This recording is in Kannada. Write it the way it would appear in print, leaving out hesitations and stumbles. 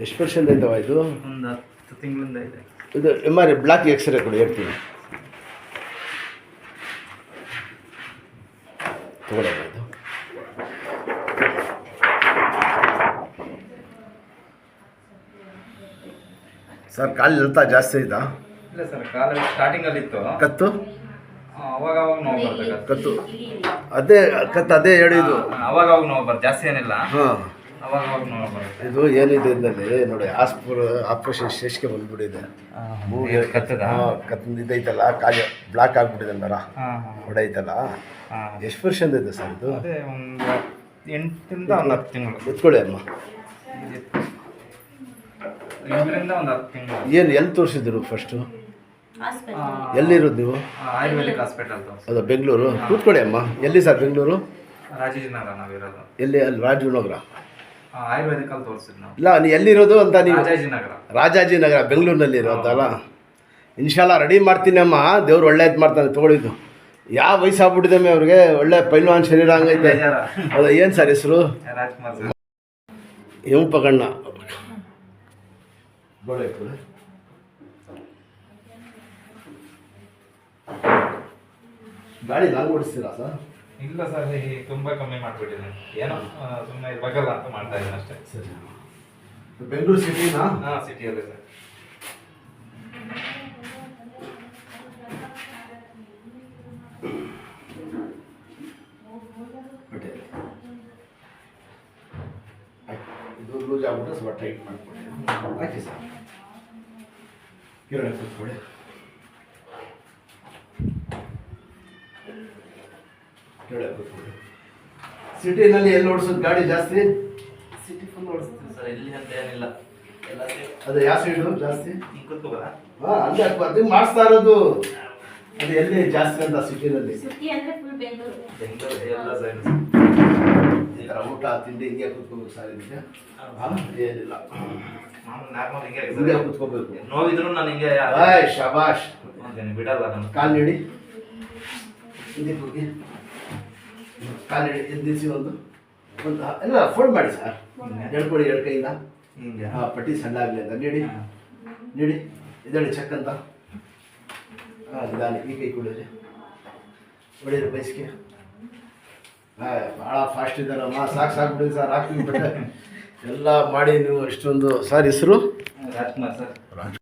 ಎಷ್ಟು ಪರ್ಸೆಂಟ್ ಐತವ ಇದು? ಒಂದು 10 ತಿಂಗಳಿಂದ ಇದೆ. ಇದು M R I block X-ray ಕೊಡಿ ಹೇಳ್ತೀನಿ ತಗೊಳ್ಳೋಣ. ಇದು ಸರ್ ಕಾಲು ಎಳ್ತಾ ಜಾಸ್ತಿ ಆಯ್ತಾ? ಇಲ್ಲ ಸರ್, ಕಾಲು ಸ್ಟಾರ್ಟಿಂಗಲ್ಲಿ ಇತ್ತು, ಕತ್ತು ಅವಾಗ ನೋವು ಬರ್ತದೆ. ಕತ್ತು ಅದೇ ಕತ್ತು ಅದೇ ಹೇಳಿದ್ದು, ಅವಾಗ ನೋವು ಬರ್ತದೆ, ಜಾಸ್ತಿ ಏನಿಲ್ಲ, ಹಾಂ ಅವಾಗ ನೋವು ಬರುತ್ತೆ. ಇದು ಏನಿದೆ ಇದರಲ್ಲಿ ನೋಡಿ, ಆಪ್ರೇಷನ್ ಸ್ಟೇಜ್ಗೆ ಬಂದ್ಬಿಟ್ಟಿದೆ. ಮೂಗೆ ಕತ್ತು ಇದೈತಲ್ಲ, ಕಾಲು ಬ್ಲಾಕ್ ಆಗ್ಬಿಟ್ಟಿದೆ, ನರ ಹೊಡೆೈತಲ್ಲ. ಎಷ್ಟು ಪರ್ಸೆಂಟ್ ಇದೆ ಸರ್ ಇದು? ಅದೇ ಒಂದು 8ರಿಂದ ಒಂದು 10 ತಿಂಗಳು. ಎತ್ಕೊಳ್ಳಿ ಅಮ್ಮ. 8ರಿಂದ ಒಂದು 10 ತಿಂಗಳು. ಏನು ಎಲ್ಲಿ ತೋರಿಸಿದ್ರು ಫಸ್ಟು? ಎಲ್ಲಿರೋದು ನೀವು? ಆಯುರ್ವೇದಿಕ್ ಹಾಸ್ಪಿಟಲ್. ಅದು ಬೆಂಗಳೂರು? ಕೂತ್ಕೊಳ್ಳಿ ಅಮ್ಮ. ಎಲ್ಲಿ ಸರ್ ಬೆಂಗಳೂರು? ರಾಜಾಜಿನಗರ ನಾವಿರೋದು. ಎಲ್ಲಿ? ಅಲ್ಲಿ ರಾಜನಗರ ಆಯುರ್ವೇದಿಕಲ್ಲಿ ತೋರಿಸಿದ್ದು ನಾವು. ಇಲ್ಲ, ನೀವು ಎಲ್ಲಿರೋದು ಅಂತ? ನೀವು ರಾಜಾಜಿನಗರ. ರಾಜಾಜಿನಗರ ಬೆಂಗಳೂರಿನಲ್ಲಿ ಇರೋದಲ್ಲ. ಇನ್ಶಾಲ್ಲ ರೆಡಿ ಮಾಡ್ತೀನಿ ಅಮ್ಮ, ದೇವ್ರು ಒಳ್ಳೇದು ಮಾಡ್ತಾನೆ. ತೊಗೊಳಿದ್ದು ಯಾವ ವಯಸ್ಸಾಗ್ಬಿಟ್ಟಿದ್ದಮ್ಮೆ ಅವ್ರಿಗೆ, ಒಳ್ಳೆ ಪೈಲ್ವಾನ್ ಶರೀರ ಹಂಗೈತೆ. ಹೌದಾ? ಏನು ಸರ್ ಹೆಸರು? ರಾಜ್ಕುಮಾರ್ ಸರ್. ಹೆಂಪಗಣ್ಣ ಗಾಡಿ ನಾನು ಓಡಿಸ್ತೀರಾ ಸರ್? ಇಲ್ಲ ಸರ್, ತುಂಬ ಕಮ್ಮಿ ಮಾಡಿಬಿಟ್ಟಿದ್ದೀನಿ, ಏನೋ ಸುಮ್ಮನೆ ಇರಬೇಕಲ್ಲ ಅಂತ ಮಾಡ್ತಾ ಇದ್ದೀನಿ ಅಷ್ಟೇ. ಸರಿ. ಬೆಂಗಳೂರು ಸಿಟಿನಾ? ಹಾಂ, ಸಿಟಿಯಲ್ಲೇ ಸರ್. ಇದು ಲೂಸ್ ಆಗ್ಬಿಟ್ಟು ಸ್ವಲ್ಪ ಟೈಟ್ ಮಾಡ್ಕೊಳ್ಳಿ. ಹಾಕಿ ಸರ್. ಕಿರಣ ಕೂತ್ಕೊಳ್ಳಿ. ಸಿಟಿನಲ್ಲಿ ಎಲ್ಲಿ ಓಡಿಸೋದು ಗಾಡಿ ಜಾಸ್ತಿ? ಸಿಟಿ ಫುಲ್ ಓಡಿಸ್ತೀವಿ ಸರ್, ಎಲ್ಲಿ ಅಂತ ಏನಿಲ್ಲ, ಎಲ್ಲ ಅದು ಯಾವ ಸೈಡು ಜಾಸ್ತಿ? ಹಿಂಗೆ ಕೂತ್ಕೋಬೋದಾ? ಹಾಂ, ಅಲ್ಲೇ ಅದು ಮಾಡಿಸ್ತಾ ಇರೋದು. ಅದು ಎಲ್ಲಿ ಜಾಸ್ತಿ ಅಂತ ಸಿಟಿನಲ್ಲಿ? ಬೆಂಗಳೂರು ಎಲ್ಲ ಸೈಡ್. ಈ ಥರ ಊಟ ತಿಂಡಿ ಹಿಂಗೆ ಕೂತ್ಕೋಬೇಕು ಸರ್. ಇದಕ್ಕೆ ಏನಿಲ್ಲ, ನಾರ್ಮಲ್ ಹಿಂಗೆ ಕೂತ್ಕೋಬೇಕು. ನೋವಿದ್ರು ನಾನು ಹಿಂಗೆ ಶಬಾಷ್ ಬಿಡಲ್ಲ. ನಾನು ಕಾಲು ನೀಡಿ, ಹಿಂದೆ ಹೋಗಿ ಕಾಲು ನೀಡಿ, ಎದ್ದಿಸಿ ಒಂದು ಎಲ್ಲ ಫೋಲ್ಡ್ ಮಾಡಿ ಸರ್. ಎಳ್ಕೊಡಿ ಎರಡು ಕೈಯಿಂದ. ಹಿಂಗೆ ಹಾಂ, ಪಟ್ಟಿ ಸಣ್ಣ ಆಗಲಿ ಅಂತ ನೀಡಿ ನೀಡಿ. ಇದಳಿ ಚೆಕ್ ಅಂತ. ಹಾಂ, ನಿಧಾನ ಈ ಕೈ ಕೊಡಿರಿ, ಹೊಡೀರಿ ಬೈಸ್ಗೆ. ಹಾಂ, ಭಾಳ ಫಾಸ್ಟ್ ಇದ್ದಾರಮ್ಮ. ಸಾಕು ಬಿಡಿ ಸರ್, ಹಾಕ್ತೀನಿ ಬಟ್ಟೆ ಎಲ್ಲ ಮಾಡಿ ನೀವು. ಇಷ್ಟೊಂದು ಸರ್ ಹೆಸರು? ರಾಜ್ಕುಮಾರ್ ಸರ್.